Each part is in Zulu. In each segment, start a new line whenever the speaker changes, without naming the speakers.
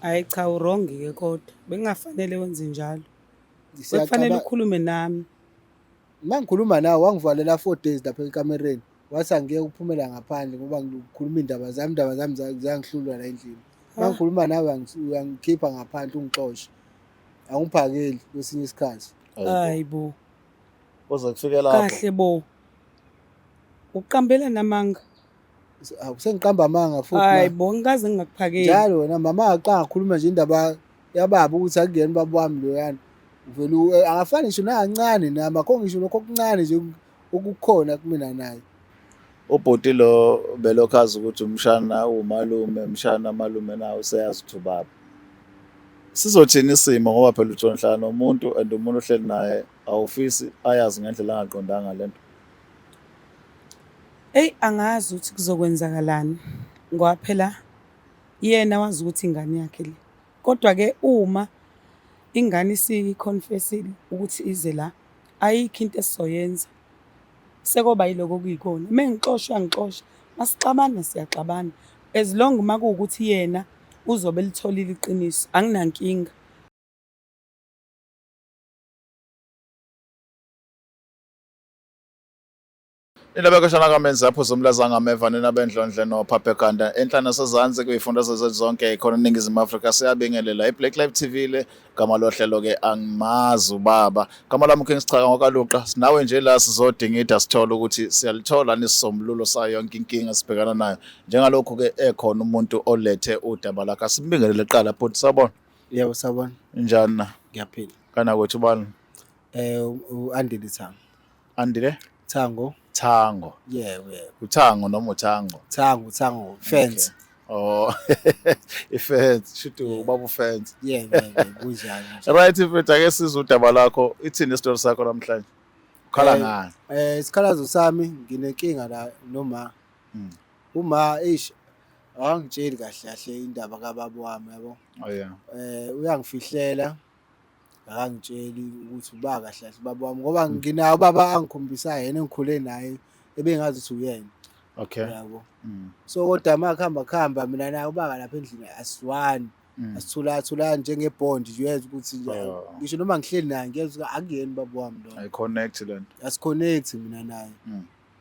Hhayi cha urongi-ke kodwa bekungafanele wenze njalo. Bekufanele
Siyacabanga
ukhulume nami.
mangikhuluma nawe wangivalela 4 days lapha ekamereni. Wathi angeke ukuphumela ngaphandle ngoba ngikhuluma indaba zami zangihlula la endlini. Mangikhuluma nawe uyangikhipha ngaphandle ungixoshe. Angiphakeli kwesinye isikhathi.
Hayi bo.
Kuze kufike lapho.
Kahle bo. Uqambela namanga.
Awusengiqamba amanga futhi
Hayi bo ngikaze ngingakuphakeli.
njalo wena mama aqanga ukukhuluma nje indaba yababa ukuthi akungeni baba wami loyana. Vele akafani ngisho nakancane nama akho ngisho lokho okuncane nje okukhona kumina naye.
Ubhuti lo belokhazi ukuthi umshana umalume, mshana malume nawe useyazi ukuthi ubaba. Sizothina isimo ngoba phela uJohn Hlana umuntu and umuntu ohleli naye awufisi ayazi ngendlela angaqondanga lento.
Angazi ukuthi kuzokwenzakalani ngoba phela yena wazi ukuthi ingane yakhe le. Kodwa-ke uma ingane isiconfessile ukuthi ize la ayikho into esizoyenza. Sekoba yiloko kuyikona. Mengixoshwa ngixosha, masixabana siyaxabana. As long uma kuwukuthi yena uzobe litholile iqiniso, anginankinga.
Inabekashana kamenza yaphuza umlazanga ameva nina bendlondle noPhaphekhanda enhlana sezansi kuyifunda zonke ikhona eNingizimu Afrika siyabingelela iBlack Live TV le gama lohlelo ke angimazi ubaba gama lami King Sichaka ngokaluqa sinawe nje la sizodingida sithola ukuthi siyalithola nisisombululo sayo yonke inkinga sibhekana nayo njengalokho ke ekhona umuntu olethe udaba lakhe simbingelele qala bhuti sabona.
Yebo sabona.
Njani na?
Ngiyaphila.
Kana kwethu bani?
U-Andile Thango.
Andile?
Thango.
Thango.
Yebo.
Uthango noma uthango?
Thango. Fence.
Oh, ifence shuthi ubaba ufence.
Yebo kunjani.
Right mfethu ake sizwe udaba lakho ithini isitori sakho namhlanje? Ukhala ngani?
Isikhalazo sami nginenkinga la noma uma awangitsheli kahle indaba kababa wami yabo.
Oh yeah.
Uyangifihlela akangitsheli ukuthi uba kahle baba wami ngoba nginayo baba angikhombisa yena engikhule naye ebengazi ukuthi uyena.
Okay.
Yabo. So kodwa makhamba mina naye ubaka lapha endlini asiwani. Asithula njengebond nje uyazi ukuthi ngisho noma ngihleli naye ngiyeza ukuthi akuyeni baba wami lo.
I connect lento.
Asiconnect mina naye.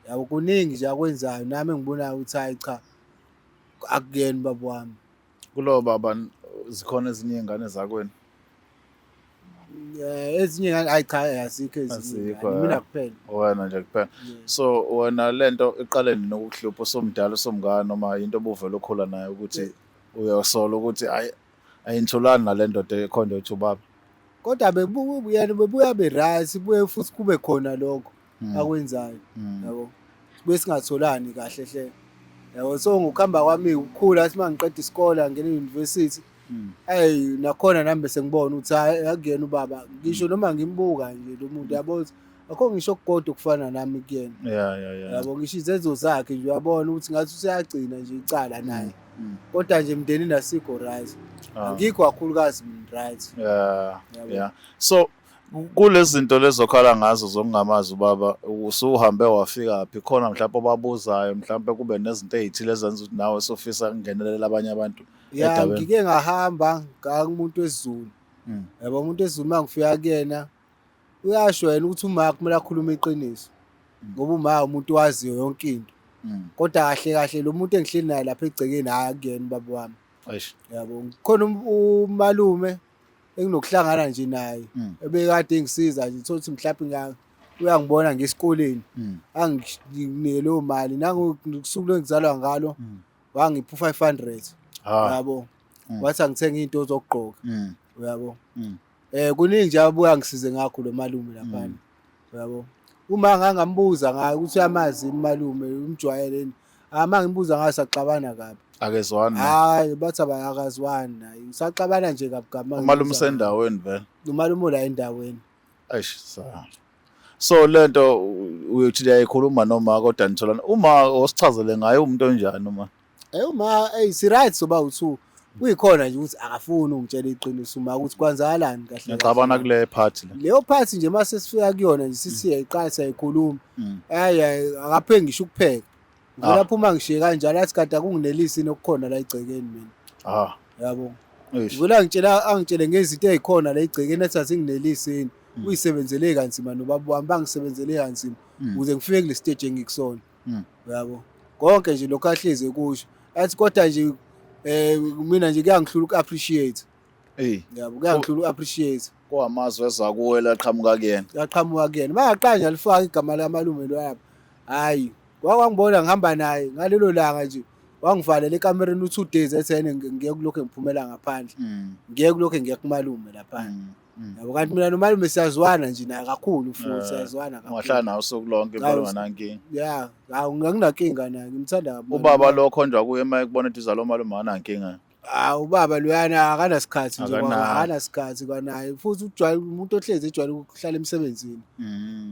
Yabo kuningi nje akwenzayo nami engibonayo ukuthi hayi cha akuyeni baba wami.
Kulo baba zikhona ezinye izingane zakwenu.
Ezinye hayi cha asikho ezinye mina kuphela.
Wena nje kuphela. So wena lento iqaleni nokuhlupha somdala somngane noma into obuvela okhula nayo ukuthi uyasola ukuthi ayintholani nalento ekhonde uthi ubaba.
Kodwa bebuya right buye futhi kube khona lokho akwenzayo yabo. Sibe singatholani kahle hle. Yabo so ngokuhamba kwami ukukhula athi mangiqeda isikole ngene university nakhona nami bese ngibona ukuthi akuyena ubaba ngisho noma ngimbuka nje lo muntu yabo akho ngisho okugoda ukufana nami kuyena.
Yeah.
Yabo ngisho izenzo zakhe nje uyabona ukuthi ngathi useyagcina nje icala naye. Kodwa nje mndeni nasikho right. Ngikho kakhulukazi right.
Yeah. So kulezi zinto lezokhala ngazo zokungamazi ubaba usuhambe wafika phi khona mhlawumbe obabuzayo mhlawumbe kube nezinto ezithile ezenza ukuthi nawe sofisa kungenelela abanye abantu.
Ya ngike ngahamba ngakumuntu wesiZulu. Yabo umuntu wesiZulu mangifika kuyena uyasho yena ukuthi uma kumele akhulume iqiniso. Ngoba uma umuntu waziyo yonke into. Kodwa kahle lo muntu engihleli naye lapha egcekeni akuyena baba wami. Yabo khona umalume enginokuhlangana nje naye ebekade engisiza nje thothi mhlawumbe uyangibona ngesikoleni anginike leyo mali nangokusuku lengizalwa ngalo wangipha 500 yabo wathi angithenga into zokugqoka yabo kuningi nje abuya ngisize ngakho lo malume lapha yabo uma ngangambuza ngayo ukuthi uyamazi imalume umjwayeleni mangimbuza ngayo saxabana kabi
akezwani
hayi bathi abakazwani naye saxabana nje kabugama
umalume usendaweni vele
umalume la endaweni
so lento uyothi liyayikhuluma noma kodwa nitholana uma osichazele ngayo umuntu onjani uma
uma si right soba u2 uyikhona nje ukuthi akafuni ungitshela iqiniso uma ukuthi kwanzakalani kahle
ngixabana kule party
leyo party nje mase sifika kuyona nje sithi yayiqala siyayikhuluma akaphengi ngisho ukupheka ngilapho uma ngishiye kanjalo athi kade akunginelisi nokukhona la igcekeni mina yabo
Eish.
Ngibona angitshele ngezinto ey'khona la egcekeni ethi azinginelisini uyisebenzele kanzima nobaba wami bangisebenzele kanzima ukuze ngifike kule stage engikusona. Yabo konke nje lokho ahleze kusho athi kodwa nje mina nje kuyangihlula uku-appreciate. Yabo kuyangihlula uku-appreciate
kwamazwe ezakuwe laqhamuka kuyena.
yaqhamuka kuyena bangaqanja lifaka igama lamalume lo yabo. Hhayi wangibona ngihamba naye ngalelo langa nje wangivalela ekamereni u-2 days ethi yena ngiye kulokho ngiphumela ngaphandle ngiye kulokho ngiye kumalume laphana. Yabo kanti mina nomalume siyazwana nje naye kakhulu futhi siyazwana kakhulu.
Ungahlala nawe usuku lonke impela unganankinga.
Ya anginankinga naye ngimthanda kabi.
Ubaba lo khonjwa kuye uma ekubona ukuthi uzalo malume anankinga.
Ubaba loyana akanasikhathi nje
Akanayo.
akanasikhathi kwanaye futhi ujwayele umuntu ohlezi ejwayele ukuhlala emsebenzini.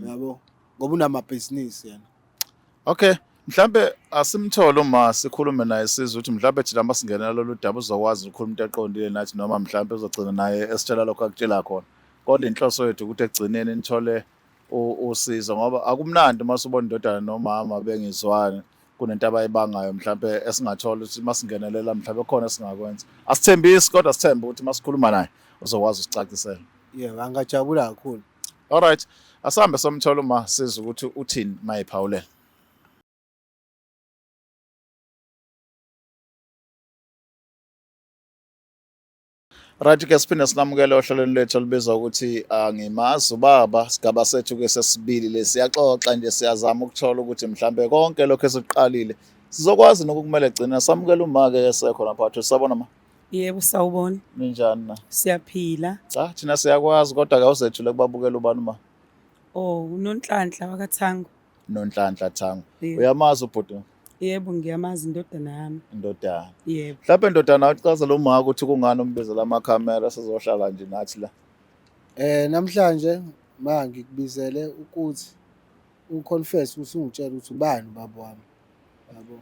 Yabo ngoba unamabhizinisi yena.
Okay, mhlambe asimthole uma sikhulume naye sizwe ukuthi mhlambe thina masingenela lolu daba uzokwazi ukukhuluma into eqondile nathi noma mhlambe uzogcina naye esitshela lokho akutshela khona. Kodwa inhloso yethu ukuthi ekugcineni nithole usizo ngoba akumnandi masubona indodana nomama bengizwani kunento abayibangayo mhlambe esingathola ukuthi masingenelela mhlambe khona singakwenza. Asithembisi kodwa sithembe ukuthi masikhuluma naye uzokwazi usicacisela.
Yebo angajabula kakhulu.
Alright, asambe somthola uma sizwe ukuthi uthini mayiphawulela. Right ke siphinde sinamukele ohlelweni lethu olubizwa ukuthi angimazi ubaba sigaba sethu ke sesibili lesiyaxoxa nje siyazama ukuthola ukuthi mhlambe konke lokho esiqalile sizokwazi nokumele egcina samukela uma ke esekho lapha wathi sabona ma
Yebo sawubona.
ninjani na
Siyaphila.
cha thina siyakwazi kodwa ke awuzethule kubabukela ubani ma
Oh, uNonhlanhla wakaThango.
Nonhlanhla Thango
Yebo.
uyamazi ubhuti
Yebo ngiyamazi indodana yami.
indodana
Yebo.
mhlawumbe indodana uchaza uma ukuthi kungani umbizela amakhamera sizohlala nje nathi la
Namhlanje ngikubizele ukuthi uconfess usungitshela ukuthi ubani ubaba wami. Yabo.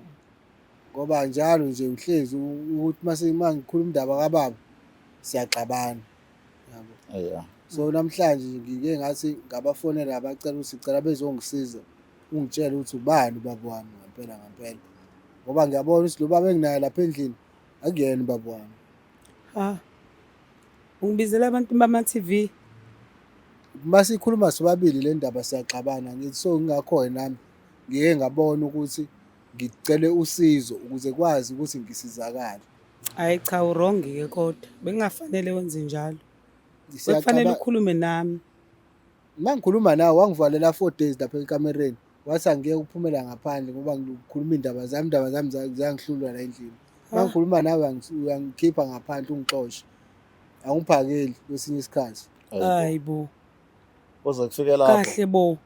Ngoba njalo nje uhlezi ukuthi mase ngikhuluma indaba kababa siyaxabana. Yabo.
yeah
So namhlanje ngike ngathi ngabafonela abacela ukuthi sicela bezongisiza ungitshele ukuthi ubani ubaba wami ngempela ngempela. Ngoba ngiyabona ukuthi lo baba enginaye lapha endlini akuyena ubaba wami.
Ha. Ungibizela abantu bama-TV.
Mase ikhuluma sobabili le ndaba siyaxabana ngithi so ngingakho nami ngike ngabona ukuthi ngicele usizo ukuze kwazi ukuthi ngisizakale.
Hayi cha wrong ke kodwa. Bengafanele wenze njalo. Kufanele
Siyaqabana
ukhulume nami.
mangikhuluma nawe wangivalela 4 days lapha ekamereni wathi angeke ukuphumela ngaphandle ngoba ngikhuluma indaba zami zangihlulwa la endlini. Mangikhuluma nawe uyangikhipha ngaphandle ungixoshe. Angiphakeli kwesinye isikhathi.
Hayibo.
kuze kufike lapho
Kahle bo.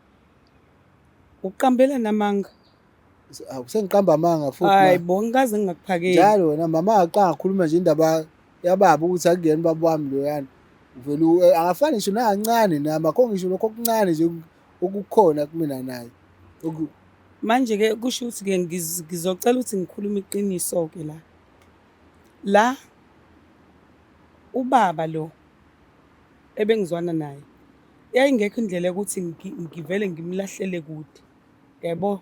Uqambela namanga.
Sengiqamba amanga futhi
Hayibo ngikaze ngingakuphakeli.
njalo wena mama aqanga ukukhuluma nje indaba yababa ukuthi akuyena baba wami loyana vele akafani ngisho nakancane nama akho ngisho lokho okuncane nje okukhona kumina naye.
Manje ke kusho ukuthi ke ngizocela ukuthi ngikhulume iqiniso ke la. La ubaba lo ebengizwana naye yayingekho indlela ukuthi ngivele ngimlahlele kude. Yebo.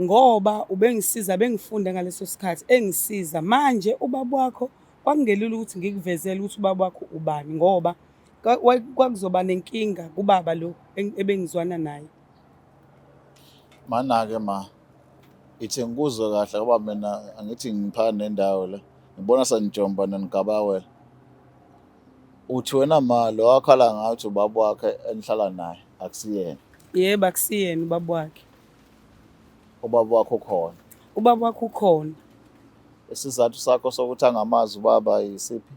Ngoba ubengisiza bengifunda ngaleso sikhathi engisiza manje ubaba wakho kwangelula ukuthi ngikuvezele ukuthi ubaba wakho ubani ngoba kwakuzoba nenkinga kubaba lo ebengizwana naye.
Mana-ke ma ithi ngikuzwe kahle ngoba mina angithi ngiphana nendawo la ngibona sanijomba nengabawela uthi wena ma lo wakhala ngathi ubaba wakhe enihlala naye akusiyena
Yebo akusiyena ubaba wakhe.
ubaba wakho khona
Ubaba wakho ukhona.
isizathu sakho sokuthi angamazi ubaba yisiphi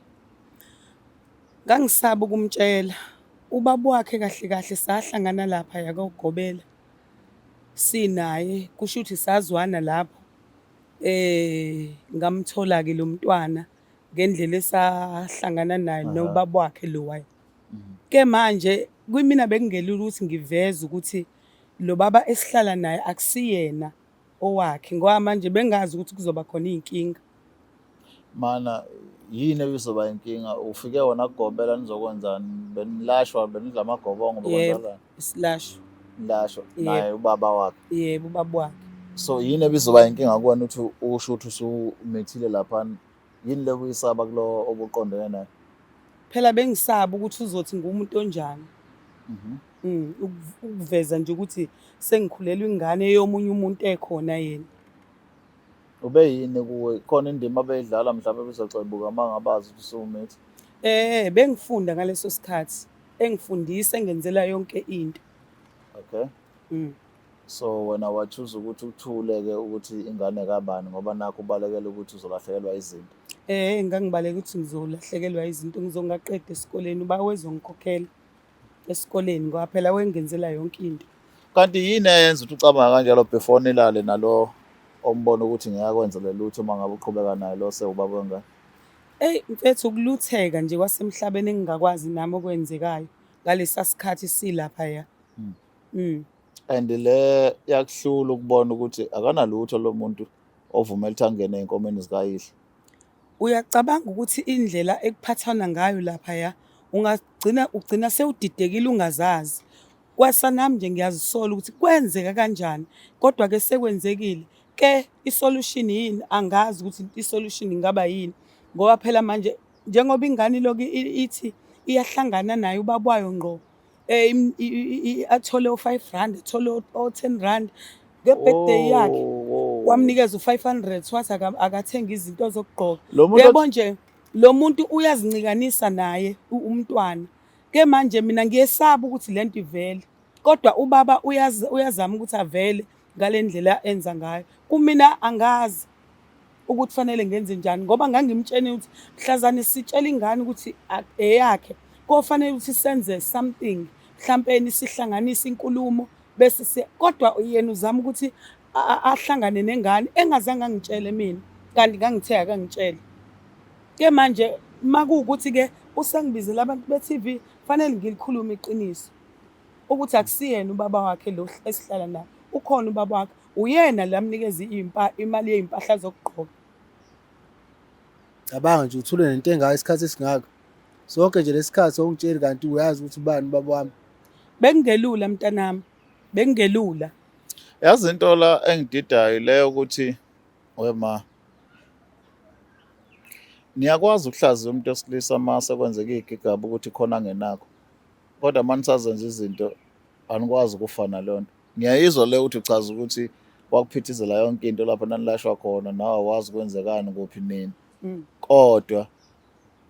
Ngangisaba ukumtshela. Ubaba wakhe kahle kahle sahlangana lapha yakogobela. Sinaye kusho ukuthi sazwana lapho. Ngamthola ke lo mntwana ngendlela esahlangana naye nobaba wakhe lo waye. Ke manje kumina bekungelula ukuthi ngiveze ukuthi lo baba esihlala naye akusiyena owakhe ngoba manje bengazi ukuthi kuzoba khona inkinga.
mana yini ebizoba inkinga ufike wona kugobela nizokwenzani benilashwa benidla amagobongo bekwenzalani
Isilashwa.
nilashwa
Yebo.
naye ubaba wakhe
Yebo ubaba wakhe.
so yini ebizoba inkinga kuwena ukuthi usho ukuthi usumethile lapha yini le kuyisaba kulo obuqondene naye?
Phela bengisaba ukuthi uzothi ngumuntu onjani. Ukuveza nje ukuthi sengikhulelwe ingane yomunye umuntu ekhona yena.
Ube yini kuwe khona indima abeyidlala mhlawumbe bezocebuka uma ngabazi ukuthi usuwumithi?
Bengifunda ngaleso sikhathi, engifundisa engenzela yonke into.
Okay. So wena wachuza ukuthi uthule-ke ukuthi ingane kabani ngoba nakho ubalekela ukuthi uzolahlekelwa izinto.
Ngangibaleka ukuthi ngizolahlekelwa izinto ngizongaqeda esikoleni uba wezongikhokhela esikoleni ngoba phela wengenzela yonke into.
Kanti yini eyenza ukuthi ucabanga kanjalo before nilale nalo ombona ukuthi ngiyakwenzela lutho uma ngabe uqhubeka naye lo sewubaba wengane?
Mfethu ukulutheka nje kwasemhlabeni engingakwazi nami okwenzekayo ngalesa sikhathi silaphaya.
And le yakuhlula ukubona ukuthi akanalutho lo muntu ovumela ukuthi angene ey'nkomeni zikayihle.
Uyacabanga ukuthi indlela ekuphathana ngayo laphaya ugcina sewudidekile ungazazi. Kwasanami nje ngiyazisola ukuthi kwenzeka kanjani kodwa-ke sekwenzekile. Ke isolution yini angazi ukuthi isolution ingaba yini ngoba phela manje njengoba ingane iloku ithi iyahlangana naye ubaba wayo ngqo athole u5 rand athole o10 rand nge-birthday yakhe wamnikeza u500 wathi akathenga izinto zokugqoka. Yebo nje lo muntu uyazincinganisa naye umntwana. Ke manje mina ngiyesaba ukuthi lento ivele kodwa ubaba uyazama ukuthi avele ngale ndlela enza ngayo. Kumina angazi ukuthi fanele ngenze njani ngoba ngangimtshene ukuthi mhlazane sitshela ingane ukuthi eyakhe kofanele ukuthi senze something mhlawumbe sihlanganise inkulumo bese kodwa yena uzama ukuthi ahlangane nengane engazange angitshele mina kanti ngangithe akangitshele. Ke manje makuwukuthi ke usengibizela abantu be-TV fanele ngilikhulume iqiniso ukuthi akusiyena ubaba wakhe lo esihlala naye. Ukhona ubaba wakhe uyena lamnikeza imali yezimpahla zokugqoka.
Cabanga nje uthule nento engayo isikhathi esingaka. Sonke nje lesikhathi ongitsheli kanti uyazi ukuthi ubani ubaba wami.
Bengingelula mntanami, bengingelula.
Yazi into la engididayo leyo ukuthi wema niyakwazi ukuhlaziya umuntu wesilisa mase kwenzeka igigaba ukuthi khona angenakho. Kodwa manisazenza izinto anikwazi ukufana leyo nto. Ngiyayizwa le ukuthi uchaza ukuthi wakuphithizela yonke into lapho nanilashwa khona nawe wazi kwenzekani kuphi nini. Kodwa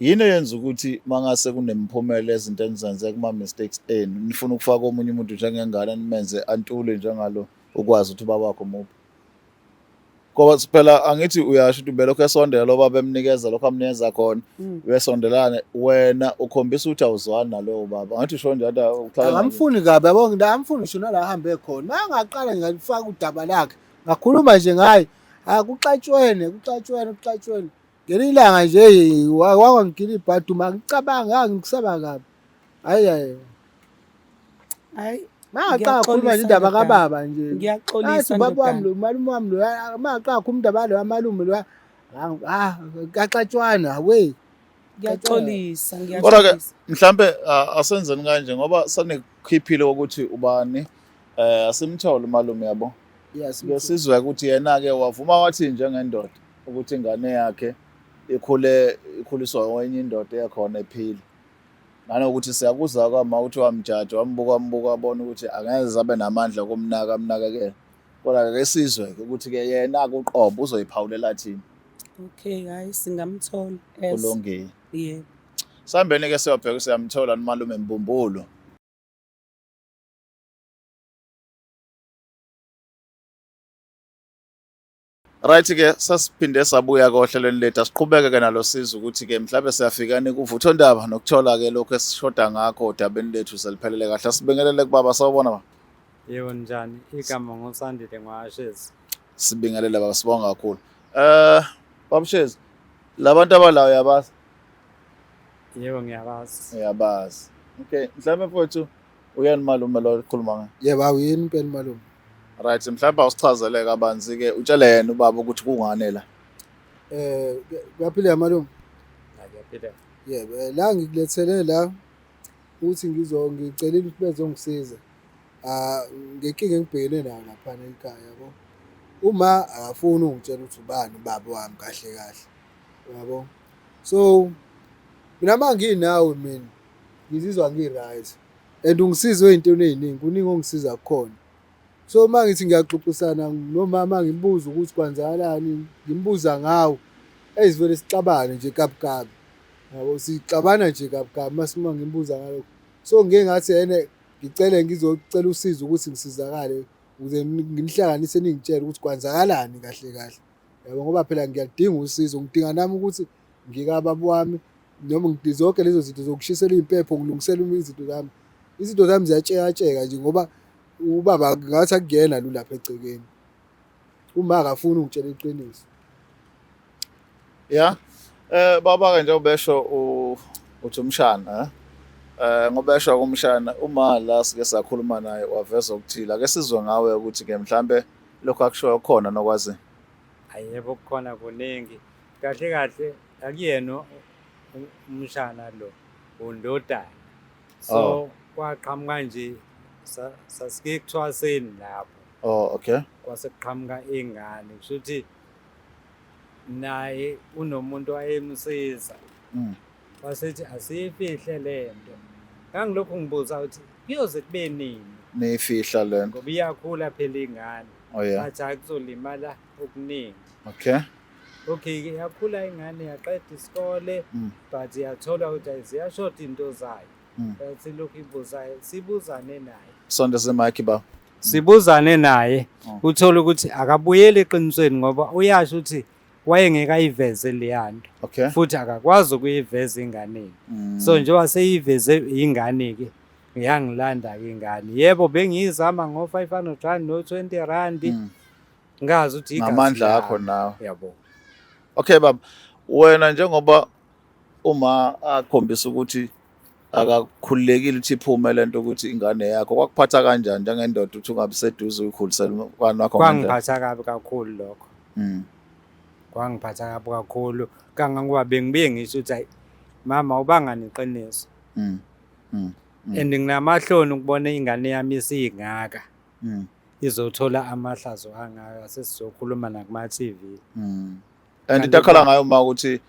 yini eyenza ukuthi mangase kunemiphumela ezinto enizenze kuma mistakes enu nifuna ukufaka omunye umuntu njengengane nimenze antule njengalo ukwazi ukuthi ubaba wakho muphi? Ngoba phela angithi uyasho ukuthi ubelokhu esondela lo baba emnikeza lokho amnikeza khona uyasondelana wena ukhombisa ukuthi awuzwani nalowo baba. Ngathi usho nje
angamfuni kabi yabo ngidamfuni ngisho nala ahambe khona mangaqala ngifaka udaba lakhe ngakhuluma nje ngaye kuxatshwene ngelinye ilanga nje wangigila ibhaduma ngicabanga ngikusaba kabi hayi mangaqala khuluma nje indaba kababa nje
ngiyaxolisa
ubaba wami lo malume wami lo mangaqala khuluma indaba lo malume lo kaxatshwana we
ngiyaxolisa
kodwa-ke mhlambe asenzeni kanje ngoba sanekhiphile ukuthi ubani asimthole umalume yabo sizwe ukuthi yena-ke wavuma wathi njengendoda ukuthi ingane yakhe ikhuliswa kwenye indoda eyakhona ephila nanokuthi siyakuzwa kwama ukuthi wamjaja wambuka abona ukuthi angeze abe namandla okumnakekela kodwa-ke sizwe-ke ukuthi-ke yena-ke uqobo uzoyiphawulela thina.
Okay, hayi singamthola.
Kulungile.
Yebo.
Sihambeni-ke siyobheka siyamthola umalume Mbumbulu. Right-ke sasiphinde sabuya kohlelweni lethu asiqhubeke-ke nalo siza ukuthi-ke mhlawumbe siyafikani kuvuthondaba nokuthola-ke lokhu esishoda ngakho odabeni lethu seliphelele kahle. Sibingelele kubaba sawubona ba.
Yebo njani igama ngosandile ngwashezi.
Sibingelele baba sibonga kakhulu. Babshezi labantu abalayo yabazi?
Yebo ngiyabazi.
Uyabazi. Okay, mhlawumbe mfowethu uyani malume lo okhuluma ngaye?
Yebo awuyini impela malume.
Right, mhlawumbe awusichazele kabanzi-ke utshele yena ubaba ukuthi kungane la.
Kuyaphila malume.
Akuyaphila.
Yebo la ngikulethele la ukuthi ngicelile ukuthi bezongisiza. Ngenkinga engibhekene nayo lapha ekhaya yabo. Uma akafuni ungitshela ukuthi ubani ubaba wami kahle. yabo. So mina manginawe mina ngizizwa ngi-right and ungisizwe ey'ntweni ey'ningi, kuningi ongisiza kukhona. So mangithi ngiyaxoxisana nomama ngimbuza ukuthi kwenzakalani, ngimbuza ngawo, ezivele sixabane nje kabukabi. Yabo sixabana nje kabukabi uma ngimbuza ngalokho. So ngike ngathi yena ngicela ngizocela usizo ukuthi ngisizakale ukuze nginihlanganise ningitshele ukuthi kwenzakalani kahle kahle. Yabo ngoba phela ngiyadinga usizo, ngidinga nami ukuthi ngikababa wami noma zonke lezo zinto zokushisela iy'mpepho ngilungisela izinto zami. Izinto zami ziyatsheka nje ngoba ubaba ngathi akuyena lo lapha egcekeni. Uma akafuni ukutshela iqiniso.
Ya. Baba-ke nje ubesho uthi umshana, ngoba esho kumshana uma la sike sakhuluma naye waveza ukuthile. Ake sizwe ngawe ukuthi-ke mhlambe lokho akushoyo khona nokwazi.
Yebo kukhona kuningi. Kahle kahle akuyena umshana lo, undodana. So kwaqhamuka nje sasike kuthwaseni lapho.
Oh, okay.
Kwase kuqhamuka ingane. Kusho ukuthi naye unomuntu wayemsiza. Wasethi asiyifihle lento. Ngangilokhu ngibuza ukuthi kuyoze kube nini?
Niyifihla lento.
Ngoba iyakhula phela ingane.
Oh yeah.
Bathi akuzolimala okuningi.
Okay.
Okay-ke yakhula ingane yaqeda isikole but yathola ukuthi ziyashoda into zayo. Bathi lokhu ibuzayo sibuzane naye.
Sondeza imike ba.
Sibuzane naye uthola ukuthi akabuyeli eqinisweni ngoba uyasho ukuthi wayengeke ayiveze leyanto.
Okay.
Futhi akakwazi ukuyiveza inganeni. So njengoba seyiveze ingane-ke ngiyangilanda-ke ingane. Yebo bengiyizama ngo-500 no-20 ngazi ukuthi igazi
Namandla akho nawe.
yabo.
Okay baba, wena njengoba uma akhombisa ukuthi akakhululekile ukuthi iphume lento ukuthi ingane yakho kwakuphatha kanjani njengendoda ukuthi ungabe seduze ukukhulisela umntwana wakho ngandlela?
Kwangiphatha kabi kakhulu lokho. Kwangiphatha kabi kakhulu kangangoba bengibuye ngisho ukuthi hayi mama ubanga neqiniso. And nginamahloni ukubona ingane yami isingaka. Izothola amahlazo angaka sesizokhuluma nakuma TV.
And into akhala ngayo uma ukuthi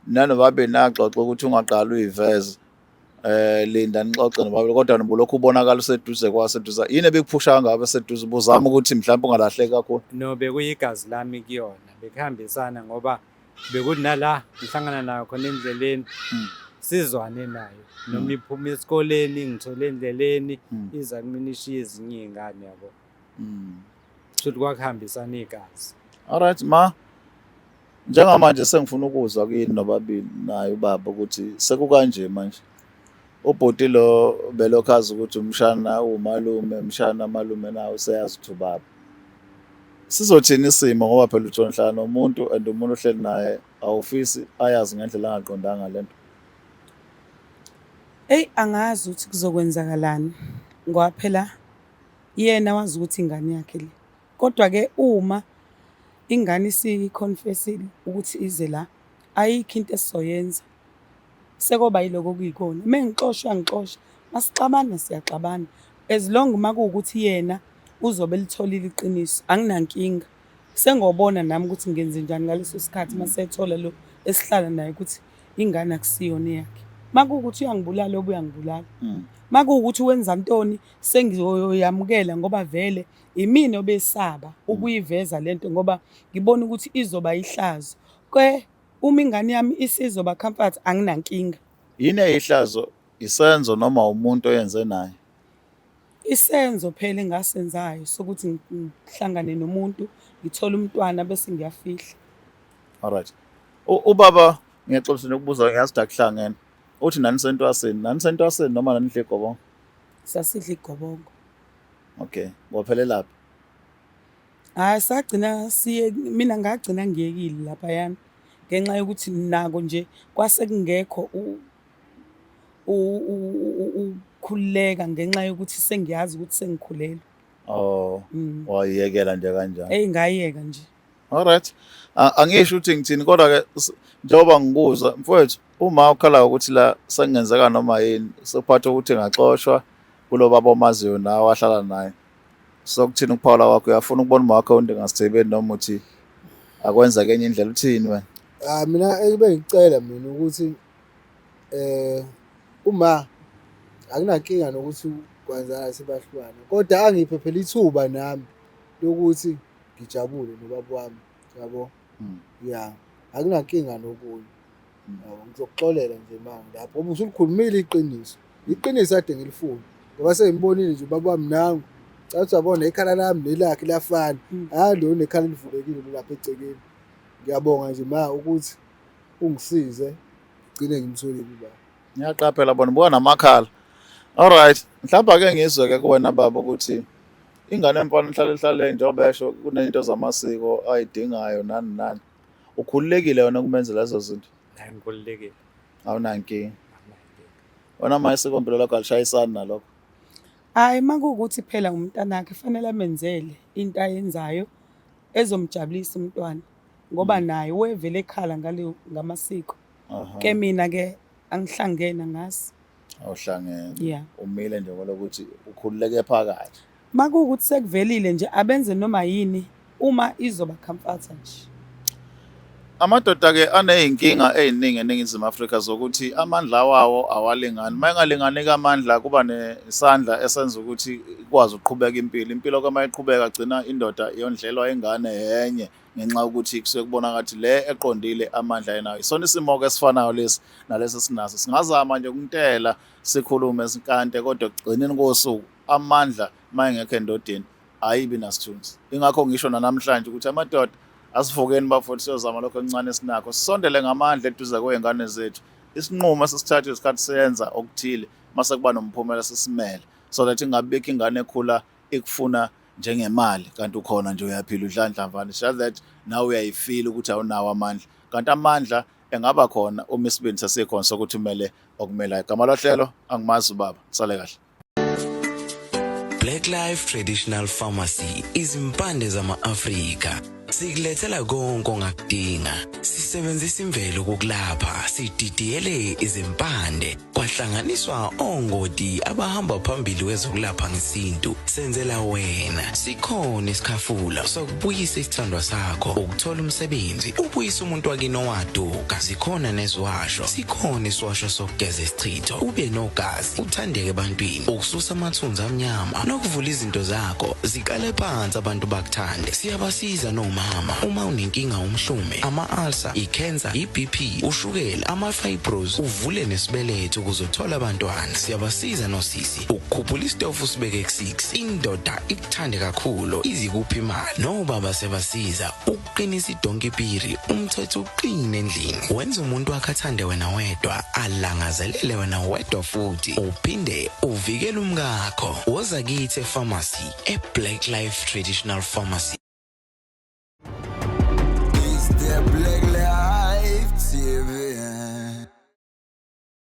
nanoba benaxoxa ukuthi ungaqala uyiveze linda nixoxe nobaba kodwa nobulokhu ubonakala useduze kwaseduze yini ebekuphusha ngabe seduze ubuzama ukuthi mhlawumbe ungalahleki kakhulu?
No bekuyigazi lami kuyona bekuhambisana ngoba bekuthi nala ngihlangana nayo khona endleleni sizwane nayo noma iphuma esikoleni ngithole endleleni iza kumina ishiye ezinye izingane yabo. Futhi kwakuhambisana igazi.
Alright ma, njengamanje sengifuna ukuzwa kuyini nobabili naye ubaba ukuthi sekukanje manje. Ubhuti lo belokhazi ukuthi umshana umalume, umshana malume nawe useyazi ukuthi ubaba. Sizothini isimo ngoba phela uthonhlala nomuntu and umuntu ohleli naye awufisi ayazi ngendlela angaqondanga lento.
Angazi ukuthi kuzokwenzakalani ngoba phela yena wazi ukuthi ingane yakhe le. Kodwa-ke uma ingane isiconfessile ukuthi ize la ayikho into esizoyenza. Sekoba yiloko okuyikona. Mengixoshwa ngixoshwa, masixabana siyaxabana. As long uma kuwukuthi yena uzobe litholile iqiniso, anginankinga. Sengobona nami ukuthi ngenze njani ngaleso sikhathi masethola lo esihlala naye ukuthi ingane akusiyona yakhe. Makuwukuthi uyangibulala obuyangibulala. Makuwukuthi wenza ntoni sengiyoyamukela ngoba vele imini obesaba ukuyiveza lento ngoba ngibona ukuthi izoba ihlazo. Uma ingane yami isizoba comfort anginankinga.
Yini eyihlazo, isenzo noma umuntu oyenze naye?
Isenzo phela engasenzayo sokuthi ngihlangane nomuntu ngithola umntwana bese ngiyafihla.
Alright. Ubaba ngiyaxolisa ukubuza ngathi akuhlangene. Uthi nani sentwaseni noma nani idle igobongo?
Sasidla igobongo.
Okay, waphelelaphi?
Sagcina mina ngagcina ngiyekile lapha yami ngenxa yokuthi nako nje kwase kungekho ukukhululeka ngenxa yokuthi sengiyazi ukuthi sengikhulelwe.
Oh, wayiyekela nje kanjani?
Ngayiyeka nje.
Alright. Angisho ukuthi ngithini kodwa-ke njengoba ngikuza mfowethu uma ukhala ukuthi la sengenzeka noma yini sokuphatha ukuthi ngaxoshwa kulo baba omaziyo nawe wahlala naye. Sokuthini ukuphawula kwakho uyafuna ukubona uma wakho unto ngasithebeni noma uthi akwenza kenye indlela uthini wena?
Mina ebengicela mina ukuthi uma akunankinga nokuthi kwenzakala sebahlukana, kodwa angiphe phela ithuba nami lokuthi ngijabule nobaba wami, yabo. Ya, akunankinga nokunye. Yabo, ngizokuxolela nje manje lapho ngoba usulikhulumile iqiniso. Iqiniso kade ngilifuna ngoba sengibonile nje ubaba wami nangu. Cathi uyabona ikhala lami nelakhe liyafana. Lo nekhala livulekile lapha egcekeni. Ngiyabonga nje ukuthi ungisize ngigcine ngimtholile ubaba.
Ngiyaqaphela bona buka namakhala. Alright, mhlawumbe ake ngizwe-ke kuwena baba ukuthi ingane yomfana ihlale njengoba esho kunento zamasiko ayidingayo nani nani. Ukhululekile wena kumenza lezo zinto?
La ngikhululekile.
Awunankinga. Wona manje sikompilo lakho alishayisani nalokho.
Hayi makuwukuthi phela umntanakhe fanele amenzele into ayenzayo ezomjabulisa umntwana ngoba naye wevele ekhala ngamasiko. Ke mina ke angihlangene ngasi.
Awuhlangene.
Yeah.
Umile nje ngokuthi ukhululeke phakathi.
Makuwukuthi sekuvelile nje abenze noma yini uma izoba comfort nje.
Amadoda-ke aney'nkinga ey'ningi eNingizimu Afrika zokuthi amandla wawo awalingani. Uma engalingani-ke amandla kuba nesandla esenza ukuthi ikwazi ukuqhubeka impilo. Impilo kama iqhubeka agcina indoda yondlelwa ingane yenye ngenxa yokuthi kusuke kubona ngathi le eqondile amandla yenayo. Isona isimo-ke esifanayo lesi nalesi sinaso. Singazama nje ukuntela sikhulume sikante kodwa ekugcineni kosuku amandla uma engekho endodeni ayibi nasithunzi. Ingakho ngisho namhlanje ukuthi amadoda asivukeni bafowethu siyozama lokho okuncane esinakho sisondele ngamandla eduze kwey'ngane zethu isinqumo esisithathe isikhathi senza okuthile mase kuba nomphumela sesimele so that ingabikho ingane ekhula ikufuna njengemali kanti ukhona nje uyaphila udlandlavana just that nawe uyayifila ukuthi awunawo amandla kanti amandla engaba khona uma isibindi sesikhona sokuthi umele okumelayo. Gama lohlelo angimazi ubaba, sale kahle.
Black Life Traditional Pharmacy izimpande zama-Afrika. Sikulethela konke ongakudinga. Sisebenzisa imvelo ukulapha, sididiyele izimpande. Kwahlanganiswa ongoti abahamba phambili kwezokulapha ngesintu. Senzela wena. Sikhona isikhafula sokubuyisa isithandwa sakho, ukuthola umsebenzi, ubuyisa umuntu wakini owaduka. Sikhona neziwasho. Sikhona isiwasho sokugeza isichitho, ube nogazi, uthandeke ebantwini, ukususa amathunzi amnyama, nokuvula izinto zakho ziqale phansi abantu bakuthande. Siyabasiza noma uma unenkinga umhlume, ama-ulcer, i-cancer, i-BP, ushukela, ama-fibros, uvule nesibeletho ukuzothola abantwana. Siyabasiza nosisi ukukhuphula isitofu sibeke ku-6, indoda ikuthande kakhulu izikuphi imali. Nobaba sebasiza ukuqinisa idonkipiri, umthetho uqine endlini. Wenza umuntu wakhe athande wena wedwa, alangazelele wena wedwa futhi uphinde uvikele umkakho. Woza kithi e-pharmacy, e-Black Life Traditional Pharmacy.